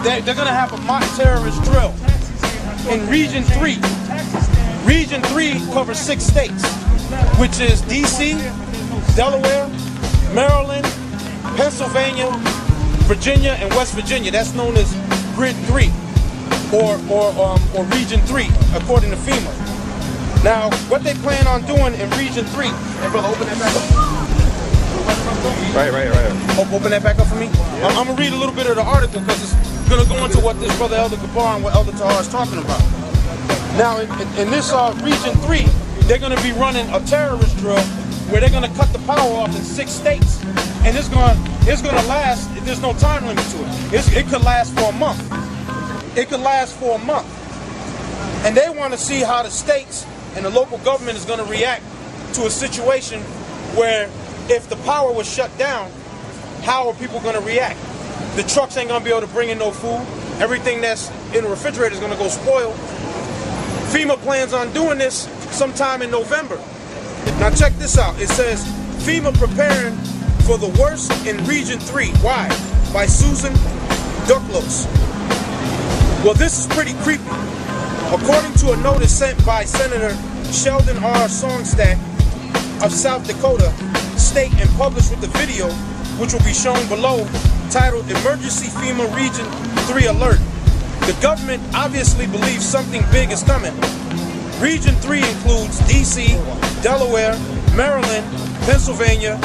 they're going to have a mock terrorist drill in Region 3. Region 3 covers 6 states, which is D.C., Delaware, Maryland, Pennsylvania, Virginia, and West Virginia. That's known as Grid 3 or Region 3, according to FEMA. Now, what they plan on doing in Region 3, hey brother, open that back up. Right. Open that back up for me. Yeah. I'm going to read a little bit of the article because it's going to go into what this brother Elder Gabar and what Elder Tahar is talking about. Now, in this Region 3, they're going to be running a terrorist drill where they're going to cut the power off in 6 states. And it's going to last, there's no time limit to it. It could last for a month. It could last for a month. And they want to see how the states and the local government is going to react to a situation where if the power was shut down, how are people going to react? The trucks ain't going to be able to bring in no food. Everything that's in the refrigerator is going to go spoil. FEMA plans on doing this sometime in November. Now check this out. It says, FEMA preparing for the worst in Region 3. Why? By Susan Duclos. Well, this is pretty creepy. According to a notice sent by Senator Sheldon R. Songstack of South Dakota State and published with the video, which will be shown below, titled Emergency FEMA Region 3 Alert. The government obviously believes something big is coming. Region 3 includes D.C., Delaware, Maryland, Pennsylvania,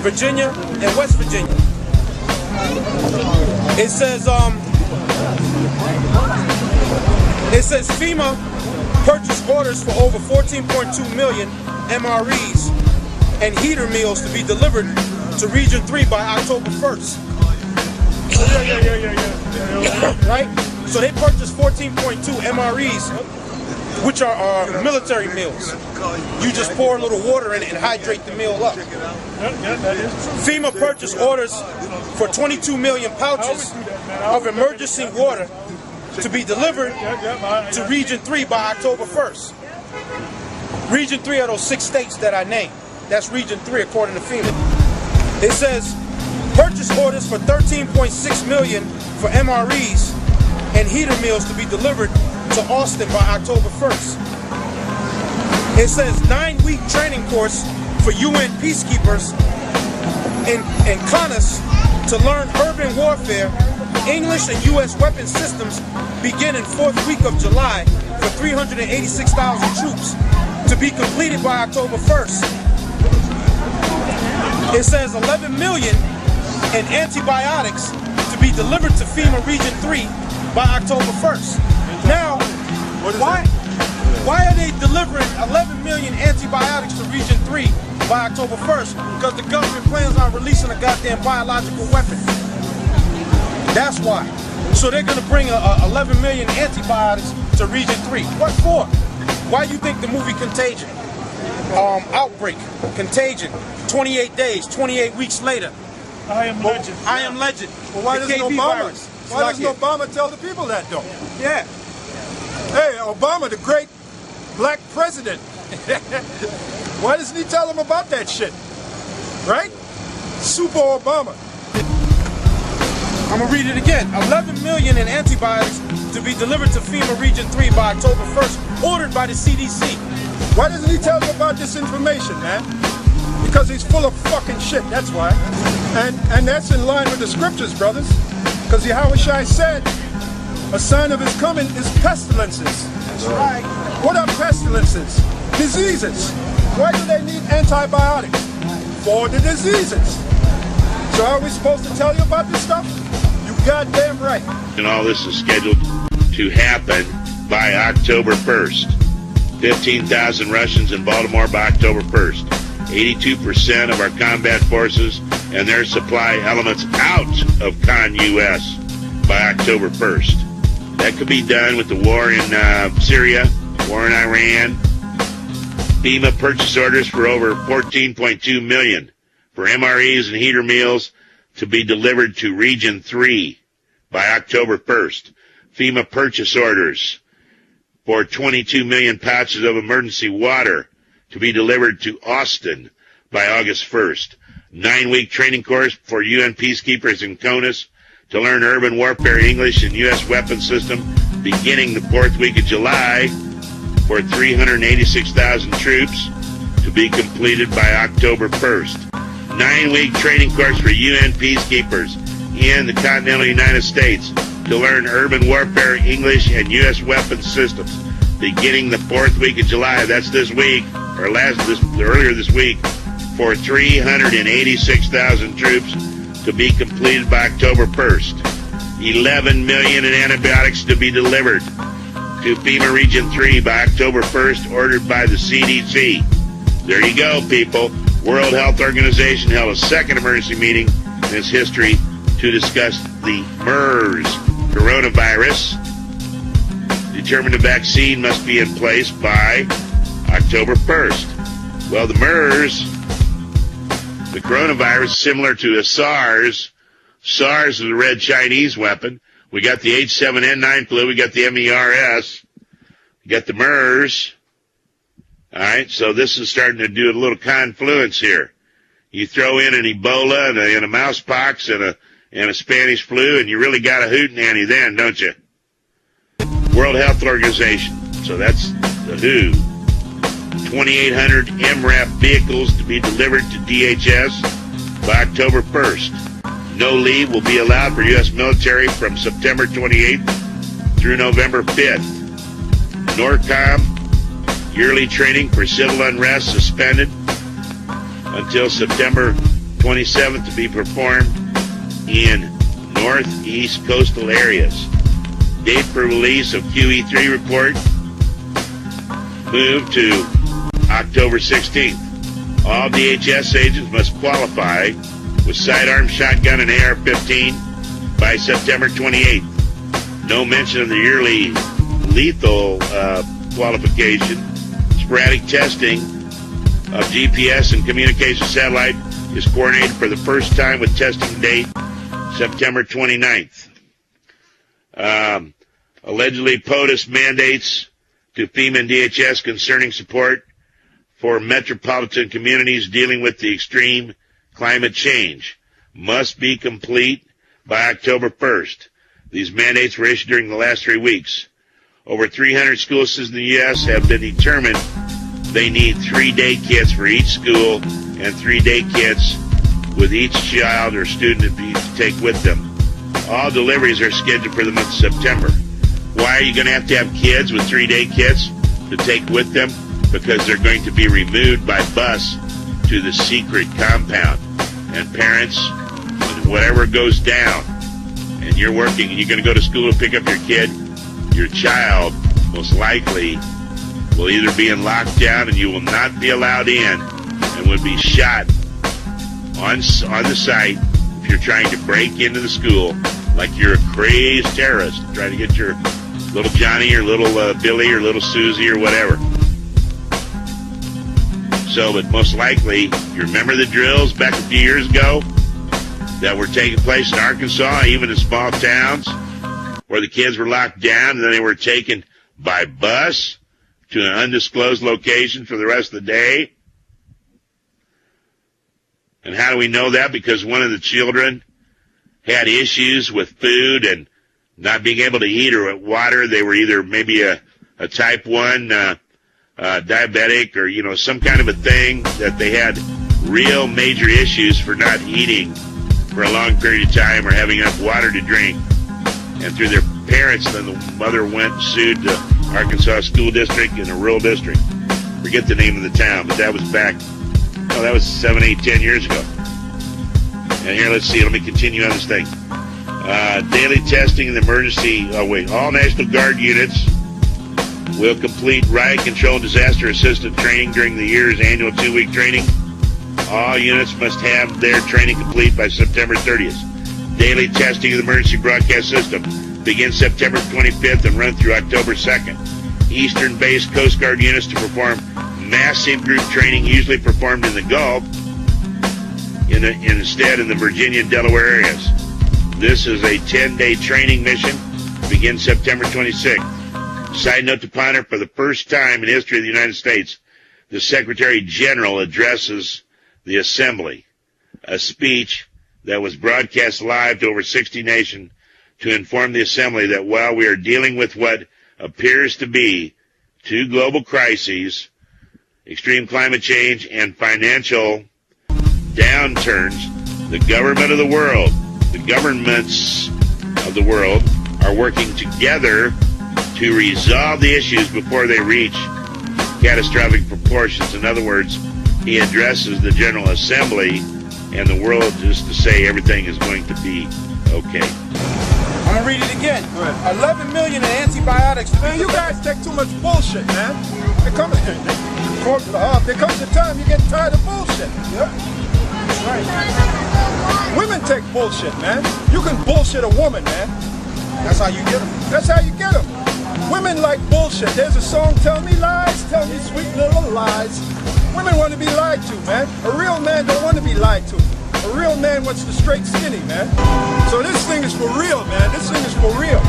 Virginia, and West Virginia. It says FEMA purchased orders for over 14.2 million MREs and heater meals to be delivered to Region 3 by October 1st. Right? So they purchased 14.2 MREs, which are military meals. You just pour a little water in it and hydrate the meal up. FEMA purchased orders for 22 million pouches of emergency water to be delivered to Region 3 by October 1st. Region 3 are those 6 states that I named. That's Region 3 according to FEMA. It says purchase orders for 13.6 million for MREs and heater meals to be delivered to Austin by October 1st. It says 9-week training course for UN peacekeepers in Kaens to learn urban warfare, English and U.S. weapon systems begin in 4th week of July for 386,000 troops to be completed by October 1st. It says 11 million in antibiotics to be delivered to FEMA Region 3 by October 1st. Now, why are they delivering 11 million antibiotics to Region 3 by October 1st? Because the government plans on releasing a goddamn biological weapon. That's why. So they're going to bring 11 million antibiotics to Region 3. What for? Why do you think the movie Contagion? Outbreak, Contagion, 28 days, 28 weeks later. I am legend. I am legend. Well, why doesn't Obama tell the people that, though? Yeah. Hey, Obama, the great black president. Why doesn't he tell them about that shit? Right? Super Obama. I'm going to read it again. 11 million in antibiotics to be delivered to FEMA Region 3 by October 1st, ordered by the CDC. Why doesn't he tell you about this information, man? Because he's full of fucking shit, that's why. And that's in line with the scriptures, brothers. Because Yahweh Shai said, a sign of his coming is pestilences. That's right. What are pestilences? Diseases. Why do they need antibiotics? For the diseases. So are we supposed to tell you about this stuff? You goddamn right. And all this is scheduled to happen by October 1st. 15,000 Russians in Baltimore by October 1st. 82% of our combat forces and their supply elements out of Con-US by October 1st. That could be done with the war in Syria, war in Iran. FEMA purchase orders for over 14.2 million for MREs and heater meals to be delivered to Region 3 by October 1st. FEMA purchase orders for 22 million pouches of emergency water to be delivered to Austin by August 1st. 9-week training course for UN peacekeepers in Kaens to learn urban warfare English and U.S. weapons system beginning the fourth week of July for 386,000 troops to be completed by October 1st. 9-week training course for UN peacekeepers in the continental United States to learn urban warfare English and U.S. weapons systems beginning the fourth week of July. That's this week, or earlier this week, for 386,000 troops to be completed by October 1st. 11 million in antibiotics to be delivered to FEMA Region 3 by October 1st, ordered by the CDC. There you go, people. World Health Organization held a second emergency meeting in its history to discuss the MERS coronavirus. Determined a vaccine must be in place by October 1st. Well, the MERS, the coronavirus, similar to a SARS. SARS is a red Chinese weapon. We got the H7N9 flu. We got the MERS. We got the MERS. All right, so this is starting to do a little confluence here. You throw in an Ebola and a mousepox and a Spanish flu, and you really got a hootenanny then, don't you? World Health Organization. So that's the WHO. 2,800 MRAP vehicles to be delivered to DHS by October 1st. No leave will be allowed for U.S. military from September 28th through November 5th. NORCOM yearly training for civil unrest suspended until September 27th to be performed in northeast coastal areas. Date for release of QE3 report moved to October 16th. All DHS agents must qualify with sidearm, shotgun, and AR-15 by September 28th. No mention of the yearly lethal qualification. Sporadic testing of GPS and communication satellite is coordinated for the first time with testing date September 29th. Allegedly POTUS mandates to FEMA and DHS concerning support for metropolitan communities dealing with the extreme climate change must be complete by October 1st. These mandates were issued during the last 3 weeks. Over 300 school systems in the U.S. have been determined they need 3-day kits for each school and 3-day kits with each child or student to take with them. All deliveries are scheduled for the month of September. Why are you going to have kids with 3-day kits to take with them? Because they're going to be removed by bus to the secret compound. And parents, when whatever goes down, and you're working and you're going to go to school to pick up your kid, your child most likely will either be in lockdown and you will not be allowed in and would be shot on the site if you're trying to break into the school like you're a crazed terrorist trying to get your little Johnny or little Billy or little Susie or whatever. So, but most likely, you remember the drills back a few years ago that were taking place in Arkansas, even in small towns, where the kids were locked down and then they were taken by bus to an undisclosed location for the rest of the day. And how do we know that? Because one of the children had issues with food and not being able to eat or water. They were either maybe a type 1 diabetic or, some kind of a thing that they had real major issues for not eating for a long period of time or having enough water to drink. And through their parents, then the mother went and sued the Arkansas School District in a rural district. Forget the name of the town, but that was back, that was 7, 8, 10 years ago. And here, let's see, let me continue on this thing. Daily testing in the emergency, all National Guard units will complete riot control and disaster assistance training during the year's annual 2-week training. All units must have their training complete by September 30th. Daily testing of the emergency broadcast system begins September 25th and run through October 2nd. Eastern-based Coast Guard units to perform massive group training, usually performed in the Gulf, instead in the Virginia and Delaware areas. This is a 10-day training mission, begins September 26th. Side note to ponder, for the first time in the history of the United States, the Secretary General addresses the Assembly, a speech that was broadcast live to over 60 nations to inform the Assembly that while we are dealing with what appears to be two global crises, extreme climate change and financial downturns, the governments of the world are working together to resolve the issues before they reach catastrophic proportions. In other words, he addresses the General Assembly and the world just to say everything is going to be okay. I'm gonna read it again. 11 million in antibiotics. Man, you guys take too much bullshit, man. There comes a time you get tired of bullshit. Yeah. That's right. Women take bullshit, man. You can bullshit a woman, man. That's how you get them. That's how you get them. Women like bullshit. There's a song, tell me lies, tell me sweet little lies. Women want to be lied to, man. A real man don't want to be lied to. A real man wants the straight skinny, man. So this thing is for real, man. This thing is for real.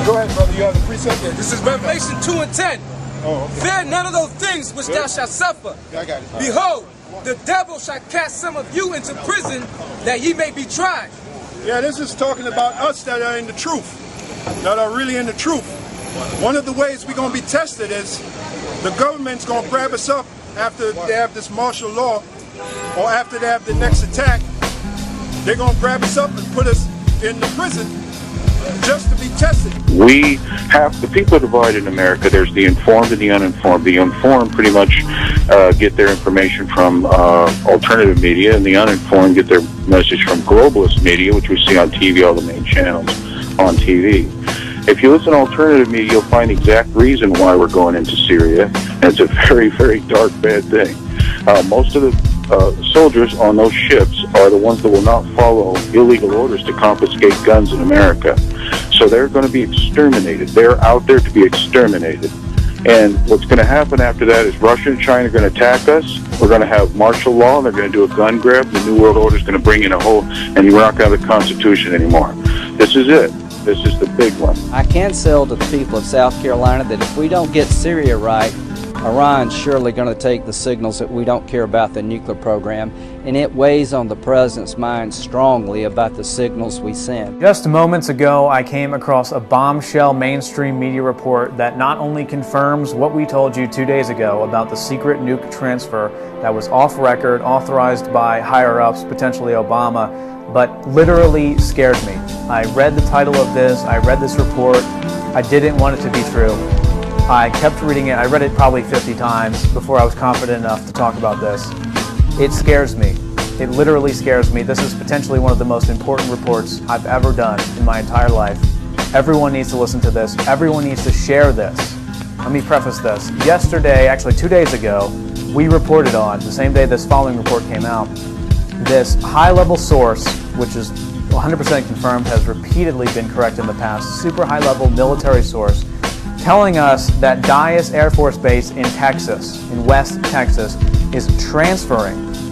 Go ahead, brother. You have the precept? Yeah, this is Revelation 2:10. Oh, okay. Fear none of those things which thou shalt suffer. Yeah, I got it. Behold, the devil shall cast some of you into prison that ye may be tried. Yeah, this is talking about us that are in the truth, that are really in the truth. One of the ways we're going to be tested is the government's going to grab us up after they have this martial law, or after they have the next attack. They're going to grab us up and put us in the prison just to be tested. We have, the people are divided in America. There's the informed and the uninformed. The informed pretty much get their information from alternative media, and the uninformed get their message from globalist media, which we see on TV, all the main channels on TV. If you listen to alternative media, you'll find the exact reason why we're going into Syria, and it's a very, very dark, bad thing. Most of the soldiers on those ships are the ones that will not follow illegal orders to confiscate guns in America. So they're going to be exterminated. They're out there to be exterminated. And what's going to happen after that is Russia and China are going to attack us. We're going to have martial law. They're going to do a gun grab. The New World Order is going to bring in a whole, and we're not going to have a constitution anymore. This is it. This is the big one. I can sell to the people of South Carolina that if we don't get Syria right, Iran's surely going to take the signals that we don't care about the nuclear program, and it weighs on the President's mind strongly about the signals we send. Just moments ago, I came across a bombshell mainstream media report that not only confirms what we told you 2 days ago about the secret nuke transfer that was off record, authorized by higher-ups, potentially Obama, but literally scared me. I read the title of this, I read this report, I didn't want it to be true. I kept reading it. I read it probably 50 times before I was confident enough to talk about this. It scares me. It literally scares me. This is potentially one of the most important reports I've ever done in my entire life. Everyone needs to listen to this. Everyone needs to share this. Let me preface this. Yesterday, actually 2 days ago, we reported on, the same day this following report came out, this high-level source, which is 100% confirmed, has repeatedly been correct in the past, super high-level military source, telling us that Dyess Air Force Base in Texas, in West Texas,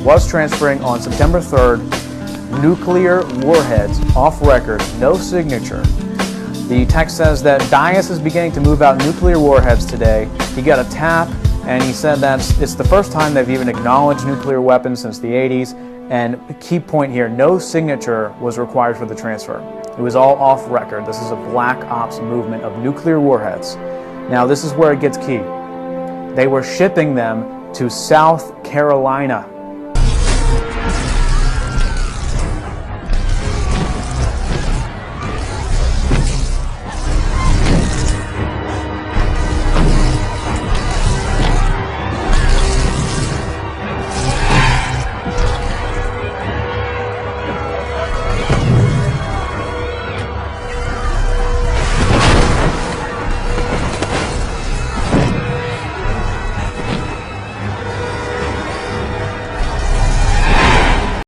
was transferring on September 3rd nuclear warheads off record, no signature. The text says that Dyess is beginning to move out nuclear warheads today. He got a tap, and he said that it's the first time they've even acknowledged nuclear weapons since the 80s. And a key point here, no signature was required for the transfer. It was all off record. This is a black ops movement of nuclear warheads. Now this is where it gets key. They were shipping them to South Carolina.